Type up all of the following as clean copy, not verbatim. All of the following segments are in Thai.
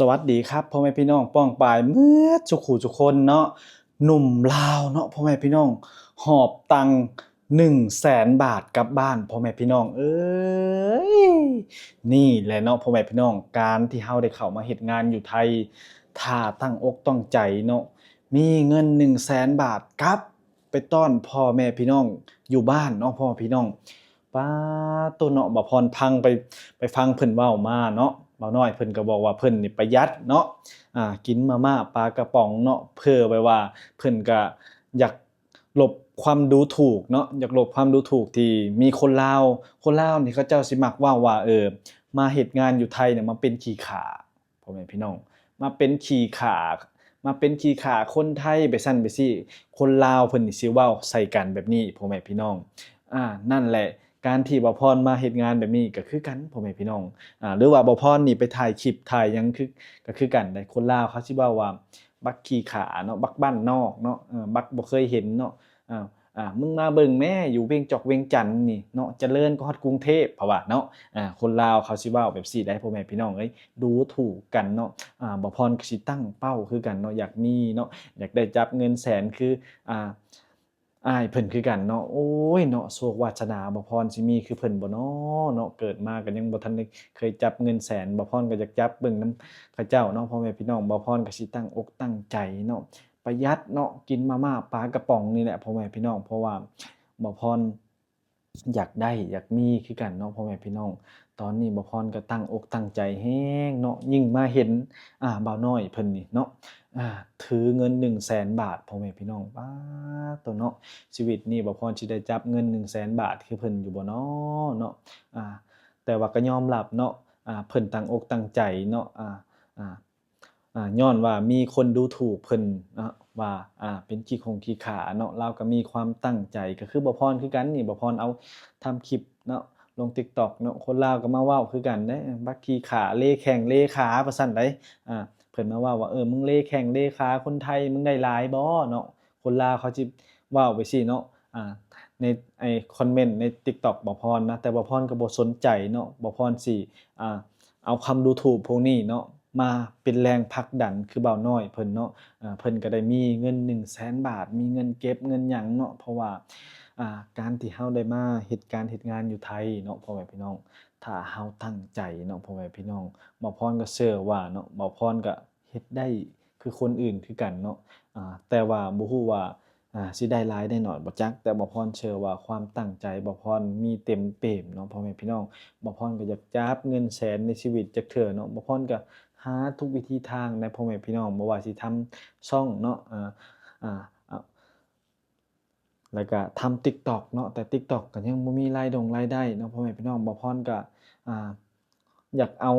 สวัสดีครับพ่อแม่พี่น้องป้องปายเมื่อจุกขู่ทุกคนเนาะหนุ่มลาวเนาะพ่อแม่พี่น้องหอบตัง100,000 บาทกลับบ้านพ่อแม่พี่น้องเอ้ยนี่แหละเนาะพ่อแม่พี่น้องการที่เฮาได้เข้ามาเฮ็ดงานอยู่ไทยถ้าตั้งอกตั้งใจเนาะมีเงิน100,000 บาทกลับไปต้อนพ่อแม่พี่น้องอยู่บ้านเนาะพ่อพี่น้องป๊าตัวเนาะบ่พรพังไปฟังเพิ่นเว้ามาเนาะเบาน้อยเพิ่นก็บอกว่าเพิ่นนี่ประหยัดเนาะกินมาม่าปลากระป๋องเนาะเพื่อไว้ว่าเพิ่นก็อยากลบความดูถูกเนาะอยากลบความดูถูกที่มีคนลาวนี่เขาเจ้าสิมักเว้าว่ามาเฮ็ดงานอยู่ไทยเนี่ยมาเป็นขี้ข่าพ่อแม่พี่น้องมาเป็นขี้ข่ามาเป็นขี้ข่าคนไทยไปซั่นไปซี้คนลาวเพิ่นนี่สิเว้าใส่กันแบบนี้พ่อแม่พี่น้องนั่นแหละการที่บ่พรมาเฮ็ดงานแบบนี้ก็คือกันพ่อแม่พี่น้องหรือว่าบ่พรนี่ไปถ่ายคลิปถ่ายหยังคือก็คือกันได้คนลาวเขาสิเว้าว่าบักขี้ข่าเนาะบักบ้านนอกเนาะบักบ่เคยเห็นเนาะอ้าวมึงมาเบิ่งแหมอยู่เวียงจอกเวียงจันทน์นี่เนาะเจริญกว่าฮอดกรุงเทพเขาว่าเนาะคนลาวเขาสิเว้าแบบซี้ได้พ่อแม่พี่น้องเอ้ยดูถูกกันเนาะบ่พรก็สิตั้งเป้าคือกันเนาะอยากมีเนาะอยากได้จับเงินแสนคืออ่า อ้ายเพิ่นคือกันเนาะโอ้ยเนาะโชควาสนาบ่พรสิมีคือเพิ่นบ่น้อเนาะเกิดมาก็ยังบ่ทันได้เคยจับเงินแสนบ่พรก็อยากจับเบิ่งนำเขาเจ้าเนาะพ่อแม่พี่น้องบ่พรก็สิตั้งอกตั้งใจเนาะประหยัดเนาะกินมาม่าปลากระป๋องนี่แหละพ่อแม่พี่น้องเพราะว่าบ่พรอยากได้อยากมีคือกันเนาะพ่อแม่พี่น้องตอนนี้บ่พรก็ตั้งอกตั้งใจแรงเนาะยิ่งมาเห็นบ่าวน้อยเพิ่นนี่เนาะ อาถือเงิน100,000 บาทพ่อแม่พี่น้องป๊าดโตเนาะชีวิตนี้บ่พรสิได้จับเงิน100,000 บาทคือเพิ่นอยู่บ่น้อเนาะอ่าแต่ว่าก็ยอมรับเนาะเพิ่นตั้งอกตั้งใจเนาะอ่าย้อนว่ามีคนดูถูกเพิ่นเนาะว่าเป็นขี้ข่งขี้ขลาเนาะเราก็มีความตั้งใจก็คือบ่พรคือกันนี่บ่พรเอาทำคลิปเนาะลง TikTok เนาะคนลาวก็มาเว้าคือกันเด้บักขี้ข้าเล่แข้งเล่ขาว่าซั่นเดะอ่า เพิ่นมาเว้าว่ามึงเลแข้งเลขาคนไทยมึงได้หลายบ่เนาะคนลาวเขาสิเว้าไปซี้เนาะอ่าในไอ้คอมเมนต์ใน TikTok บ่พรนะแต่บ่พรก็บ่สนใจเนาะบ่พรสิอ่าเอาคำดูถูกพวกนี้เนาะมาเป็นแรงผลักดันคือบ่าวน้อยเพิ่นเนาะเพิ่นก็ได้มีเงิน100,000 บาทมีเงินเก็บเงินหยังเนาะเพราะว่าการที่เฮาได้มาเฮ็ดการเฮ็ดงานอยู่ไทยเนาะพ่อแม่พี่น้องถ้าเฮาตั้งใจเนาะพ่อแม่พี่น้อง บ่พรก็เชื่อว่าเนาะบ่พรก็เฮ็ดได้คือคนอื่นคือกันเนาะแต่ว่าบ่ฮู้ว่าสิได้หลายได้น้อยบ่จักแต่บ่พรเชื่อว่าความตั้งใจบ่พรมีเต็มเปี่ยมเนาะพ่อแม่พี่น้องบ่พรก็อยากจับเงินแสนในชีวิตจักเทื่อเนาะบ่พรก็หาทุกวิธีทางนะพ่อแม่พี่น้องบ่ว่าสิทำช่องเนาะอ่าอาแล้วก็ทำ TikTok เนาะแต่ TikTok ก็ยังบ่มีรายได้เนาะพ่อแม่พี่น้องบ่พรก็อ่า อยากเอา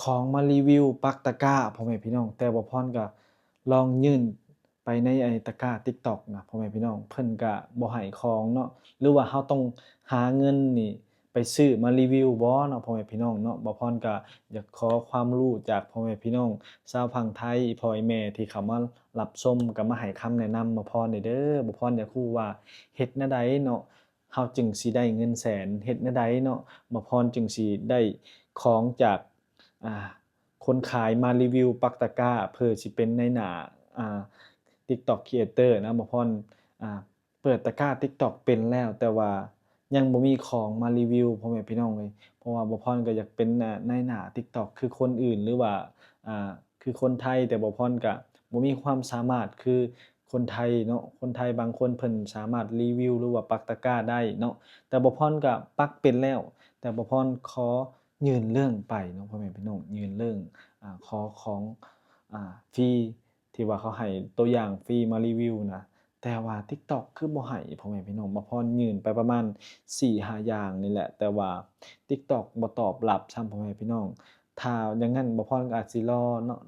ของมารีวิวปักตะกร้าพ่อแม่พี่น้องแต่บ่พรก็ลองยื่นไปในตะกร้า TikTok นะพ่อแม่พี่น้องเพิ่นก็บ่ให้ของเนาะหรือว่าเราต้องหาเงินนี่ไปซื้อมารีวิวบ่เนาะพ่อแม่พี่น้องเนาะบ่พรก็อยากขอความรู้จากพ่อแม่พี่น้องชาวฝั่งไทยพ่อแม่ที่เข้ามารับชมก็มาให้คำแนะนำบ่พรได้เด้อบ่พรอยากรู้ว่าเฮ็ดแนวใดเนาะเฮาจึงสิได้เงินแสนเฮ็ดแนวใดเนาะ บ่พรจึงสิได้ของจากอ่าคนขายมารีวิวปักตะกร้าเพื่อสิเป็นในหน้าอ่า TikTok Creator นะบ่พรอ่าเปิดตะกร้า TikTok เป็นแล้วแต่ว่ายังบ่มีของมารีวิวพ่อแม่พี่น้องเอ้ยเพราะว่าบ่พรก็อยากเป็นในหน้า TikTok คือคนอื่นหรือว่าอ่าคือคนไทยแต่บ่พรก็บ่มีความสามารถคือคนไทยเนาะคนไทยบางคนเพิ่นสามารถรีวิวหรือว่าปักตะกร้าได้เนาะ แต่บ่พรก็ปักเป็นแล้วแต่บ่พรขอยื่นเรื่องไปเนาะพ่อแม่พี่น้องยื่นเรื่องขอของฟรีที่ว่าเขาให้ตัวอย่างฟรีมารีวิวนะแต่ว่า TikTok คือบ่ให้พ่อแม่พี่น้องบ่พรยื่นไปประมาณ4-5อย่างนี่แหละแต่ว่า TikTok บ่ตอบรับซ้ำพ่อแม่พี่น้องถ้าอย่างงั้นบ่พรก็อาจสิรอเนาะ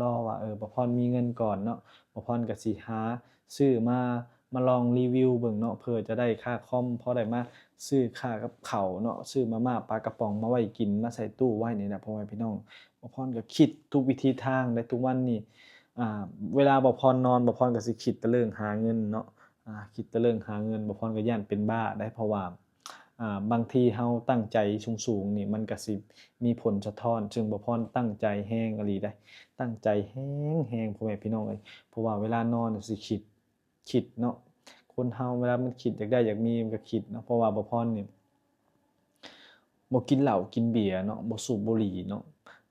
รอว่าบ่พรมีเงินก่อนเนาะบ่พรก็สิหาซื้อมาลองรีวิวเบิ่งเนาะเพื่อจะได้ค่าคอมพอได้มาซื้อค่ากับข้าวเนาะซื้อมาม่าปลากระป๋องมาไว้กินมาใส่ตู้ไว้นี่ล่ะพ่อแม่พี่น้องบ่พรก็คิดทุกวิธีทางและทุกวันนี้อ่าเวลาบ่พรนอนบ่พรก็สิคิดแต่เรื่องหาเงินเนาะคิดแต่เรื่องหาเงินบ่พรก็ย้านเป็นบ้าได้เพราะว่า บางทีเฮาตั้งใจสูงๆนี่มันก็สิมีผลสะท้อนซึ่งบ่พรตั้งใจแรงอีหลีเดะตั้งใจแรงๆพ่อแม่พี่น้องเอ้ยเพราะว่าเวลานอนน่ะสิคิดเนาะคนเฮาเวลามันคิดอยากได้อยากมีมันก็คิดเนาะเพราะว่าบ่พรนี่บ่กินเหล้ากินเบียร์เนาะบ่สูบบุหรี่เนาะ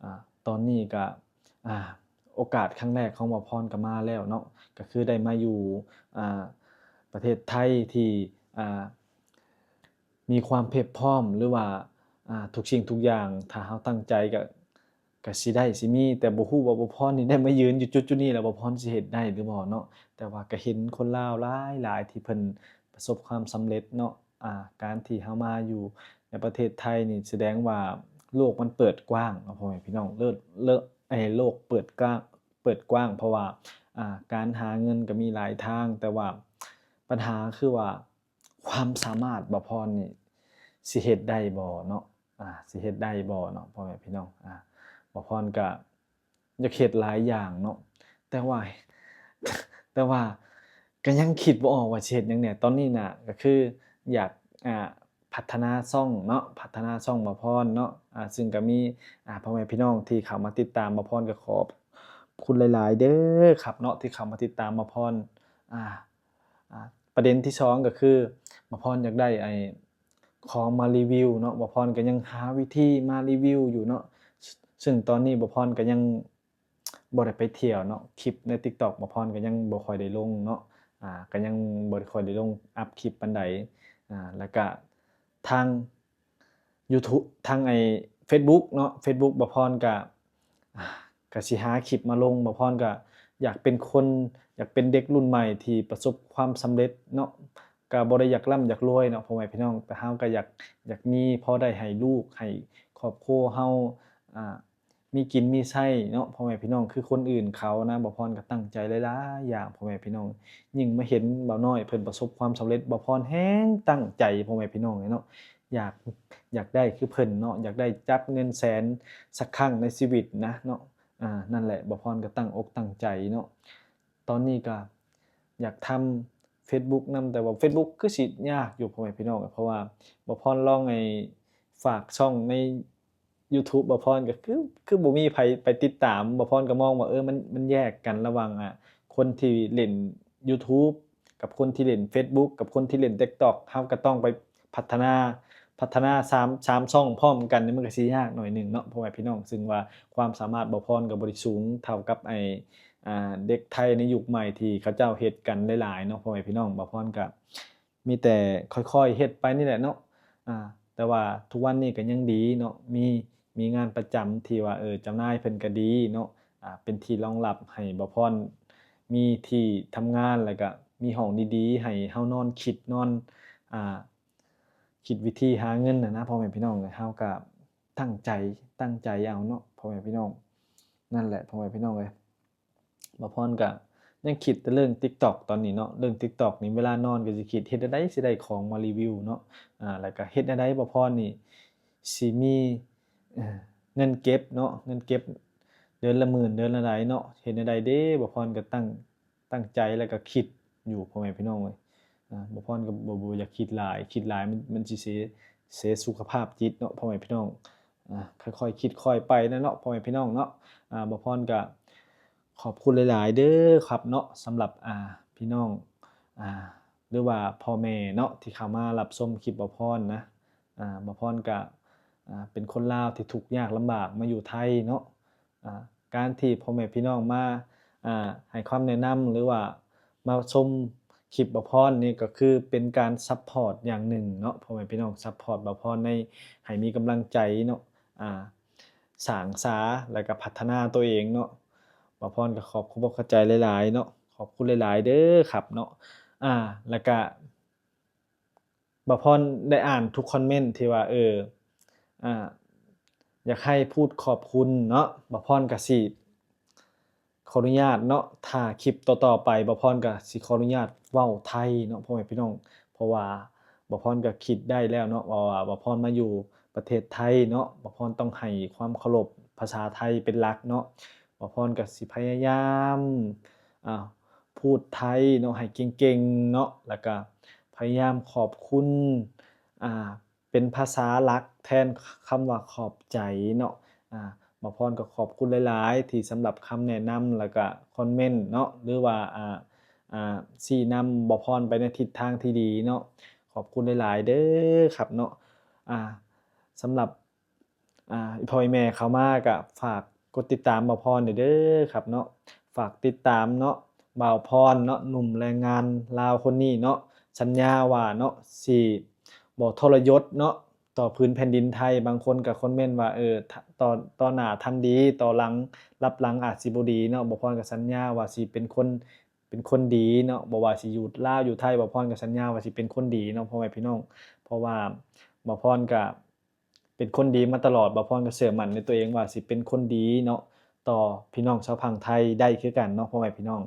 อ่าตอนนี้ก็อ่าโอกาสครั้งแรกของบ่พรก็มาแล้วเนาะก็คือได้มาอยู่อ่าประเทศไทยที่อ่า มีความเพรียบพร้อมหรือว่าทุกสิ่งทุกอย่างถ้าเราตั้งใจก็สิได้สิมีแต่บ่ฮู้ว่าบ่พรนี่ได้มายืนอยู่จุดๆนี้แล้วบ่พรสิเฮ็ดได้หรือบ่เนาะแต่ว่าก็เห็นคนลาวหลายๆที่เพิ่นประสบความสำเร็จเนาะการที่เฮามาอยู่ในประเทศไทยนี่แสดงว่าโลกมันเปิดกว้างเนาะพ่อแม่พี่น้องเลิศโลกเปิดกว้างเพราะว่าการหาเงินก็มีหลายทางแต่ว่าปัญหาคือว่าความสามารถบ่พรนี่ สิเฮ็ดได้บ่เนาะสิเฮ็ดได้บ่เนาะพ่อแม่พี่น้องบ่พรก็อยากเฮ็ดหลายอย่างเนาะแต่ว่าแต่ว่าก็ยังคิดบ่ออกว่าสิเฮ็ดหยังแหน่ตอนนี้น่ะก็คืออยากพัฒนาช่องเนาะพัฒนาช่องบ่พรเนาะซึ่งก็มีพ่อแม่พี่น้องที่เข้ามาติดตามบ่พรก็ขอบคุณหลายๆเด้อครับเนาะที่เข้ามาติดตามบ่พรอ่าประเด็นที่2ก็คือบ่พรอยากได้ของมารีวิวเนาะบ่พรก็ยังหาวิธีมารีวิวอยู่เนาะซึ่งตอนนี้บ่พรก็ยังบ่ได้ไปเที่ยวเนาะคลิปใน TikTok บ่พรก็ยังบ่ค่อยได้ลงเนาะก็ยังบ่ค่อยได้ลงอัปคลิปปานใดแล้วก็ทางยูทูทางเฟซบุ๊กเนาะเฟซบุ๊กบ่พรก็อ่าก็สิหาคลิปมาลงบ่พรก็อยากเป็นคนอยากเป็นเด็กรุ่นใหม่ที่ประสบความสำเร็จเนาะ ก็บ่ได้อยากร่ำอยากรวยเนาะพ่อแม่พี่น้องแต่เราก็อยากมีพอได้ให้ลูกให้ครอบครัวเราอ่ามีกินมีใช้เนาะพ่อแม่พี่น้องคือคนอื่นเขานะบ่พรก็ตั้งใจหลายๆอย่างพ่อแม่พี่น้องยิ่งมาเห็นบ่าวน้อยเพิ่นประสบความสำเร็จบ่พรแรงตั้งใจพ่อแม่พี่น้องเลยเนาะอยากอยากได้คือเพิ่นเนาะอยากได้จับเงินแสนสักครั้งในชีวิตนะเนาะนั่นแหละบ่พรก็ตั้งอกตั้งใจเนาะตอนนี้ก็อยากทำ Facebook นำแต่ว่าเฟซบุ๊กคือสิยากอยู่พ่อแม่พี่น้องเพราะว่าบ่พรลองฝากช่องในยูทูบบ่พรก็คือบ่มีไผไปติดตามบ่พรก็มองว่ามันแยกกันระหว่างคนที่เล่นยูทูบกับคนที่เล่นเฟซบุ๊กกับคนที่เล่น TikTok เราก็ต้องไปพัฒนา3ช่องพร้อมกันนี่มันก็สิยากหน่อยหนึ่งเนาะพ่อแม่พี่น้องซึ่งว่าความสามารถบ่พรก็บ่ได้สูงเท่ากับเด็กไทยในยุคใหม่ที่เขาเจ้าเฮ็ดกันหลายๆเนาะพ่อแม่พี่น้องบ่พรก็มีแต่ค่อยๆเฮ็ดไปนี่แหละเนาะแต่ว่าทุกวันนี้ก็ยังดีเนาะมีงานประจำที่ว่าเจ้านายเพิ่นก็ดีเนาะเป็นที่รองรับให้บ่พรมีที่ทำงานแล้วก็มีห้องดีๆให้เฮานอนคิดนอนอ่าคิดวิธีหาเงินน่ะนะพ่อแม่พี่น้องเฮาก็ตั้งใจเอาเนาะพ่อแม่พี่น้องนั่นแหละพ่อแม่พี่น้องเอ้ย บ่พรก็ยังคิดแต่เรื่อง TikTok ตอนนี้เนาะเรื่อง TikTok นี่เวลานอนก็สิคิดเฮ็ดจั่งใดสิได้ของมารีวิวเนาะแล้วก็เฮ็ดจั่งใดบ่พรนี่สิมีเอ่อเงินเก็บเนาะเงินเก็บเดือนละหมื่นเดือนละหลายเนาะเฮ็ดจั่งใดเด้บ่พรก็ตั้งใจแล้วก็คิดอยู่พ่อแม่พี่น้องเอ้ยบ่พรก็บ่อยากคิดหลายมันสิเสียสุขภาพจิตเนาะพ่อแม่พี่น้องค่อยๆคิดค่อยไปนะเนาะพ่อแม่พี่น้องเนาะบ่พรก็ ขอบคุณหลายๆเด้อครับเนาะสำหรับพี่น้องอ่าหรือว่าพ่อแม่เนาะที่เข้ามารับชมคลิปบ่พรนะบ่พรก็เป็นคนลาวที่ทุกข์ยากลำบากมาอยู่ไทยเนาะการที่พ่อแม่พี่น้องมาให้ความแนะนำหรือว่ามาชมคลิปบ่พรนี่ก็คือเป็นการซัปพอร์ตอย่างหนึ่งเนาะพ่อแม่พี่น้องซัปพอร์ตบ่พรในให้มีกำลังใจเนาะสร้างสาแล้วก็พัฒนาตัวเองเนาะ บ่พรก็ขอบคุณอกเข้าใจหลายๆเนาะขอบคุณหลายๆเด้อครับเนาะแล้วก็บ่พรได้อ่านทุกคอมเมนต์ที่ว่าอ่าอยากให้พูดขอบคุณเนาะบ่พรก็สิขออนุญาตเนาะถ้าคลิปต่อๆไปบ่พรก็สิขออนุญาตเว้าไทยเนาะพ่อแม่พี่น้องเพราะว่าบ่พรก็คิดได้แล้วเนาะว่าบ่พรมาอยู่ประเทศไทยเนาะบ่พรต้องให้ความเคารพภาษาไทยเป็นหลักเนาะ บ่พรก็สิพยายามอ่าพูดไทยเนาะให้เก่งๆเนาะแล้วก็พยายามขอบคุณอ่า เป็นภาษาหลักแทนคำว่าขอบใจเนาะบ่พรก็ขอบคุณหลายๆที่สำหรับคำแนะนำแล้วก็คอมเมนต์เนาะหรือว่าชี้นำบ่พรไปในทิศทางที่ดีเนาะขอบคุณหลายๆเด้อครับเนาะอ่าสำหรับอีพ่ออีแม่เข้ามาก็ฝากกดติดตามบ่พรด้วยเด้อครับเนาะฝากติดตามเนาะบ่าวพรเนาะหนุ่มแรงงานลาวคนนี้เนาะสัญญาว่าเนาะสิบ่ทรยศเนาะต่อพื้นแผ่นดินไทยบางคนก็คอมเมนต์ว่าต่อหน้าทำดีต่อหลังรับหลังอาจสิบ่ดีเนาะบ่พรก็สัญญาว่าสิเป็นคนดีเนาะบ่ว่าสิอยู่ลาวอยู่ไทยบ่พรก็สัญญาว่าสิเป็นคนดีเนาะพ่อแม่พี่น้องเพราะว่าบ่พรก็เป็นคนดีมาตลอดบ่พรก็เชื่อมั่นในตัวเองว่าสิเป็นคนดีเนาะต่อพี่น้องชาวพังไทยได้คือกันเนาะพ่อแม่พี่น้อง